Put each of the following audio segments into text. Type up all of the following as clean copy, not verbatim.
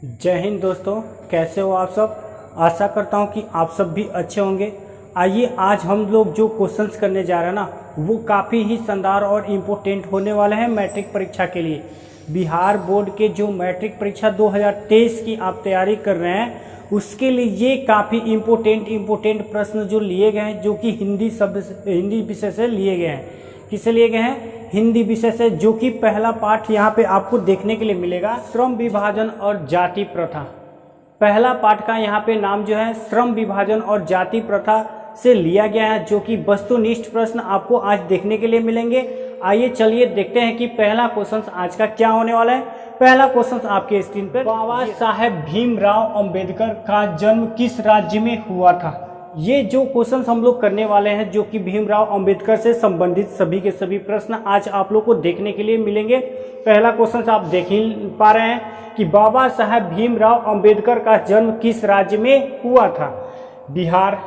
जय हिंद दोस्तों, कैसे हो आप सब। आशा करता हूं कि आप सब भी अच्छे होंगे। आइए आज हम लोग जो क्वेश्चंस करने जा रहे हैं ना, वो काफ़ी ही शानदार और इम्पोर्टेंट होने वाले हैं मैट्रिक परीक्षा के लिए। बिहार बोर्ड के जो मैट्रिक परीक्षा 2023 की आप तैयारी कर रहे हैं, उसके लिए ये काफ़ी इम्पोर्टेंट प्रश्न जो लिए गए हैं, जो कि हिंदी विषय से लिए गए हैं। किससे लिए गए हैं? हिंदी विषय से। जो कि पहला पाठ यहाँ पे आपको देखने के लिए मिलेगा, श्रम विभाजन और जाति प्रथा। पहला पाठ का यहाँ पे नाम जो है श्रम विभाजन और जाति प्रथा से लिया गया है, जो कि वस्तुनिष्ठ प्रश्न आपको आज देखने के लिए मिलेंगे। आइए चलिए देखते हैं कि पहला क्वेश्चन आज का क्या होने वाला है। पहला क्वेश्चन आपके स्क्रीन पर, बाबा साहेब भीमराव अंबेडकर का जन्म किस राज्य में हुआ था? ये जो क्वेश्चन हम लोग करने वाले हैं, जो कि भीमराव अंबेडकर से संबंधित सभी के सभी प्रश्न आज आप लोग को देखने के लिए मिलेंगे। पहला क्वेश्चन आप देख ही पा रहे हैं कि बाबा साहेब भीमराव अंबेडकर का जन्म किस राज्य में हुआ था? बिहार,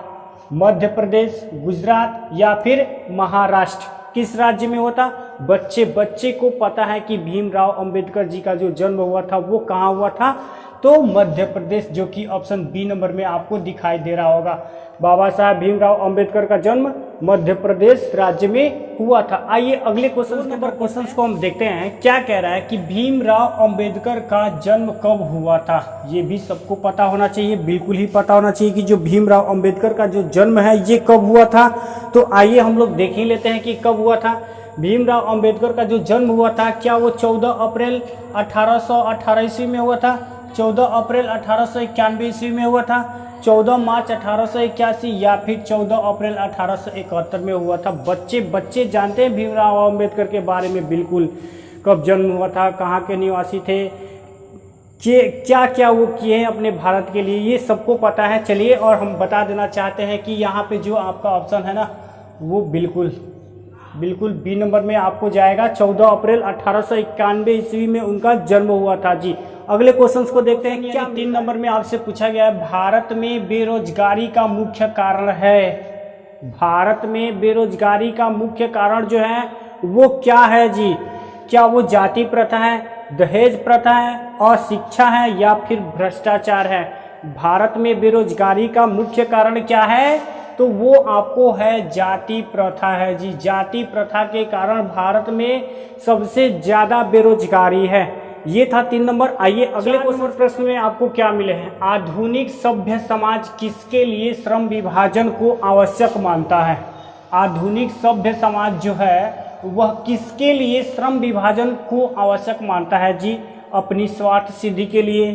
मध्य प्रदेश, गुजरात या फिर महाराष्ट्र। किस राज्य में हुआ था? बच्चे को पता है कि भीमराव अंबेडकर जी का जो जन्म हुआ था वो कहाँ हुआ था? तो मध्य प्रदेश, जो कि ऑप्शन बी नंबर में आपको दिखाई दे रहा होगा। बाबा साहब भीमराव अंबेडकर का जन्म मध्य प्रदेश राज्य में हुआ था। आइए अगले क्वेश्चन को हम देखते हैं। क्या कह रहा है कि भीमराव अंबेडकर का जन्म कब हुआ था? ये भी सबको पता होना चाहिए, बिल्कुल ही पता होना चाहिए कि जो भीमराव अंबेडकर का जो जन्म है ये कब हुआ था। तो आइए हम लोग देख ही लेते हैं कि कब हुआ था। भीमराव अंबेडकर का जो जन्म हुआ था, क्या वो 14 अप्रैल 1818 ईस्वी में हुआ था? 14 अप्रैल 1891 ईस्वी में हुआ था? 14 मार्च 1881 या फिर 14 अप्रैल 1871 में हुआ था? बच्चे जानते हैं भीमराव अंबेडकर के बारे में बिल्कुल, कब जन्म हुआ था, कहाँ के निवासी थे, क्या क्या वो किए हैं अपने भारत के लिए, ये सबको पता है। चलिए, और हम बता देना चाहते हैं कि यहाँ पे जो आपका ऑप्शन है ना, वो बिल्कुल बी नंबर में आपको जाएगा। 14 अप्रैल 1891 ईस्वी में उनका जन्म हुआ था जी। अगले क्वेश्चंस को देखते हैं कि क्या 3 नंबर में आपसे पूछा गया है, भारत में बेरोजगारी का मुख्य कारण है। भारत में बेरोजगारी का मुख्य कारण जो है वो क्या है जी? क्या वो जाति प्रथा है, दहेज प्रथा है, अशिक्षा है या फिर भ्रष्टाचार है? भारत में बेरोजगारी का मुख्य कारण क्या है? तो वो आपको है जाति प्रथा है जी। जाति प्रथा के कारण भारत में सबसे ज्यादा बेरोजगारी है। ये था 3 नंबर। आइए अगले प्रश्न में आपको क्या मिले हैं। आधुनिक सभ्य समाज किसके लिए श्रम विभाजन को आवश्यक मानता है? आधुनिक सभ्य समाज जो है वह किसके लिए श्रम विभाजन को आवश्यक मानता है जी? अपनी स्वार्थ सिद्धि के लिए,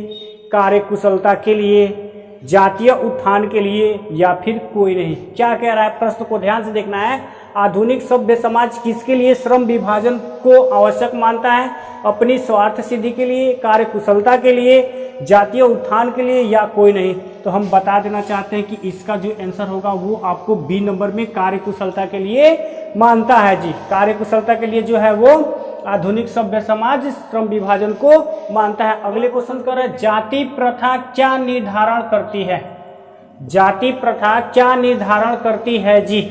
कार्यकुशलता के लिए, जातीय उत्थान के लिए या फिर कोई नहीं। क्या कह रहा है? प्रश्न को ध्यान से देखना है। आधुनिक सभ्य समाज किसके लिए श्रम विभाजन को आवश्यक मानता है? अपनी स्वार्थ सिद्धि के लिए, कार्यकुशलता के लिए, जातीय उत्थान के लिए या कोई नहीं। तो हम बता देना चाहते हैं कि इसका जो आंसर होगा वो आपको बी नंबर में कार्यकुशलता के लिए मानता है जी। कार्यकुशलता के लिए जो है वो आधुनिक सभ्य समाज श्रम विभाजन को मानता है। अगले क्वेश्चन कर रहे हैं, जाति प्रथा क्या निर्धारण करती है? जाति प्रथा क्या निर्धारण करती है जी?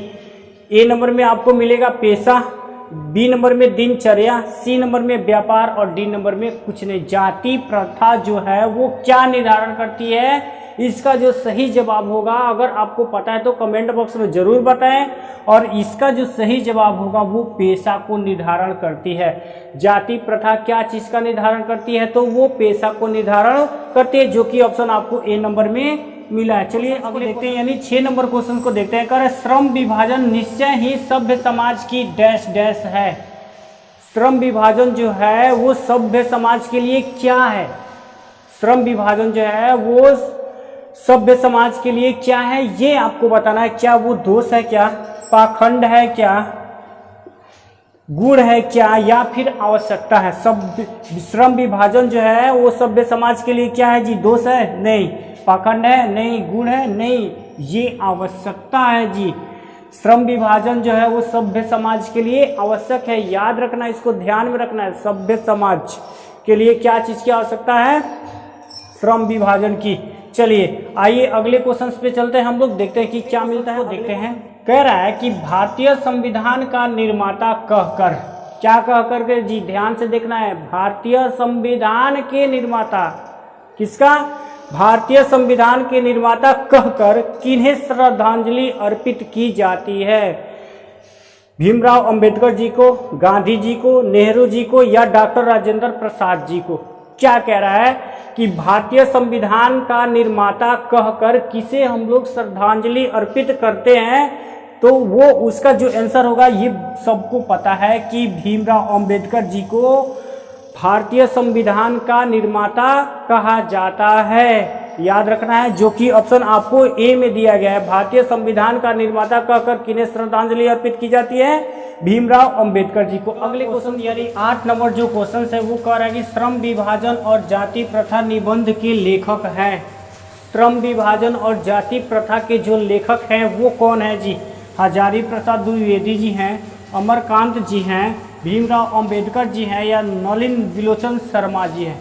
ए नंबर में आपको मिलेगा पेशा, बी नंबर में दिनचर्या, सी नंबर में व्यापार और डी नंबर में कुछ नहीं। जाति प्रथा जो है वो क्या निर्धारण करती है? इसका जो सही जवाब होगा, अगर आपको पता है तो कमेंट बॉक्स में जरूर बताएं। और इसका जो सही जवाब होगा वो पेशा को निर्धारण करती है। जाति प्रथा क्या चीज का निर्धारण करती है? तो वो पेशा को निर्धारण करती है, जो कि ऑप्शन आपको ए नंबर में मिला है। चलिए अगले देखते हैं, यानी 6 नंबर क्वेश्चन को देखते हैं। कर श्रम विभाजन निश्चय ही सभ्य समाज की डैश डैश है। श्रम विभाजन जो है वो सभ्य समाज के लिए क्या है? श्रम विभाजन जो है वो सभ्य समाज के लिए क्या है, ये आपको बताना है। क्या वो दोष है, क्या पाखंड है, क्या गुण है, क्या या फिर आवश्यकता है? श्रम विभाजन जो है वो सभ्य समाज के लिए क्या है जी? दोष है? नहीं। पाखंड है? नहीं। गुण है? नहीं। ये आवश्यकता है जी। श्रम विभाजन जो है वो सभ्य समाज के लिए आवश्यक है। याद रखना, इसको ध्यान में रखना है। सभ्य समाज के लिए क्या चीज की आवश्यकता है? श्रम विभाजन की। चलिए आइए अगले क्वेश्चन पे चलते हैं, हम लोग देखते हैं कि क्या मिलता है। देखते हैं, कह रहा है कि भारतीय संविधान का निर्माता कहकर, क्या कहकर के जी ध्यान से देखना है, भारतीय संविधान के निर्माता किसका? भारतीय संविधान के निर्माता कहकर किन्हें श्रद्धांजलि अर्पित की जाती है? भीमराव अंबेडकर जी को, गांधी जी को, नेहरू जी को या डॉक्टर राजेंद्र प्रसाद जी को? क्या कह रहा है कि भारतीय संविधान का निर्माता कहकर किसे हम लोग श्रद्धांजलि अर्पित करते हैं? तो वो उसका जो आंसर होगा, ये सबको पता है कि भीमराव अंबेडकर जी को भारतीय संविधान का निर्माता कहा जाता है। याद रखना है, जो कि ऑप्शन आपको ए में दिया गया है। भारतीय संविधान का निर्माता कहकर किन्हें श्रद्धांजलि अर्पित की जाती है? भीमराव अंबेडकर जी को। अगले क्वेश्चन यानी 8 नंबर जो क्वेश्चन है वो कह रहा है कि श्रम विभाजन और जाति प्रथा निबंध के लेखक हैं। श्रम विभाजन और जाति प्रथा के जो लेखक हैं वो कौन है जी? हजारी प्रसाद द्विवेदी जी हैं, अमरकांत जी हैं, भीमराव अंबेडकर जी हैं या नलिन विलोचन शर्मा जी हैं?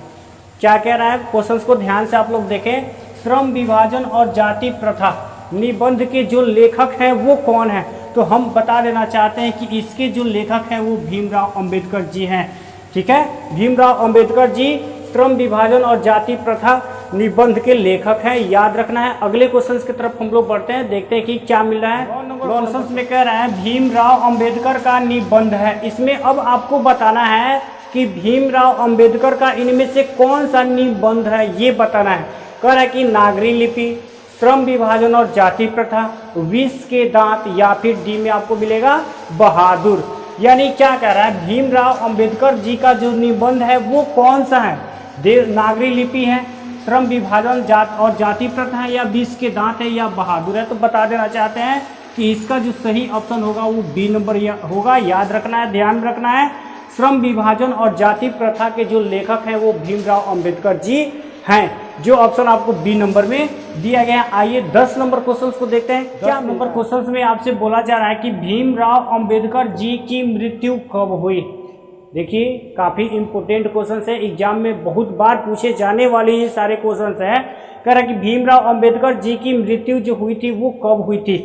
क्या कह रहा है? क्वेश्चंस को ध्यान से आप लोग देखें। श्रम विभाजन और जाति प्रथा निबंध के जो लेखक हैं वो कौन है? तो हम बता देना चाहते हैं कि इसके जो लेखक हैं वो भीमराव अंबेडकर जी हैं। ठीक है, भीमराव अंबेडकर जी श्रम विभाजन और जाति प्रथा निबंध के लेखक हैं। याद रखना है। अगले क्वेश्चंस की तरफ हम लोग बढ़ते हैं, देखते हैं कि क्या मिल रहा है। क्वेश्चंस में कह रहा है भीमराव अंबेडकर का निबंध है। इसमें अब आपको बताना है कि भीमराव अंबेडकर का इनमें से कौन सा निबंध है, ये बताना है। कह रहा है कि नागरी लिपि, श्रम विभाजन और जाति प्रथा, विष के दांत या फिर डी में आपको मिलेगा बहादुर। यानी क्या कह रहा है? भीमराव अंबेडकर जी का जो निबंध है वो कौन सा है? नागरी लिपि है, श्रम विभाजन और जाति प्रथा है, या विष के दांत है, या बहादुर है? तो बता देना चाहते हैं कि इसका जो सही ऑप्शन होगा वो बी नंबर होगा। याद रखना है, ध्यान रखना है। श्रम विभाजन और जाति प्रथा के जो लेखक हैं वो भीमराव अंबेडकर जी हैं, जो ऑप्शन आपको बी नंबर में दिया गया है। आइए 10 नंबर क्वेश्चन को देखते हैं। क्या नंबर क्वेश्चन में आपसे बोला जा रहा है कि भीमराव अंबेडकर जी की मृत्यु कब हुई? देखिए, काफी इंपोर्टेंट क्वेश्चन है, एग्जाम में बहुत बार पूछे जाने वाले ये सारे क्वेश्चन है। कह रहा है कि भीमराव अंबेडकर जी की मृत्यु जो हुई थी वो कब हुई थी?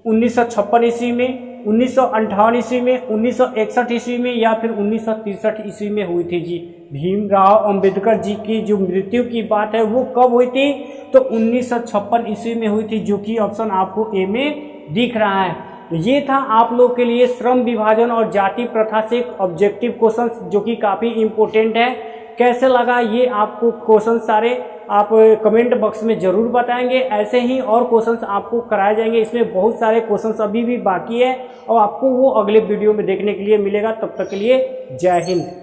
1956 ईस्वी में, 1958 ईस्वी में, 1961 ईस्वी में, या फिर 1963 ईस्वी में हुई थी जी? भीमराव अंबेडकर जी की जो मृत्यु की बात है वो कब हुई थी? तो 1956 ईस्वी में हुई थी, जो कि ऑप्शन आपको ए में दिख रहा है। ये था आप लोग के लिए श्रम विभाजन और जाति प्रथा से एक ऑब्जेक्टिव क्वेश्चन, जो कि काफी इंपॉर्टेंट है। कैसे लगा ये आपको क्वेश्चन सारे आप कमेंट बॉक्स में जरूर बताएंगे। ऐसे ही और क्वेश्चंस आपको कराए जाएंगे। इसमें बहुत सारे क्वेश्चंस अभी भी बाकी है और आपको वो अगले वीडियो में देखने के लिए मिलेगा। तब तक के लिए जय हिंद।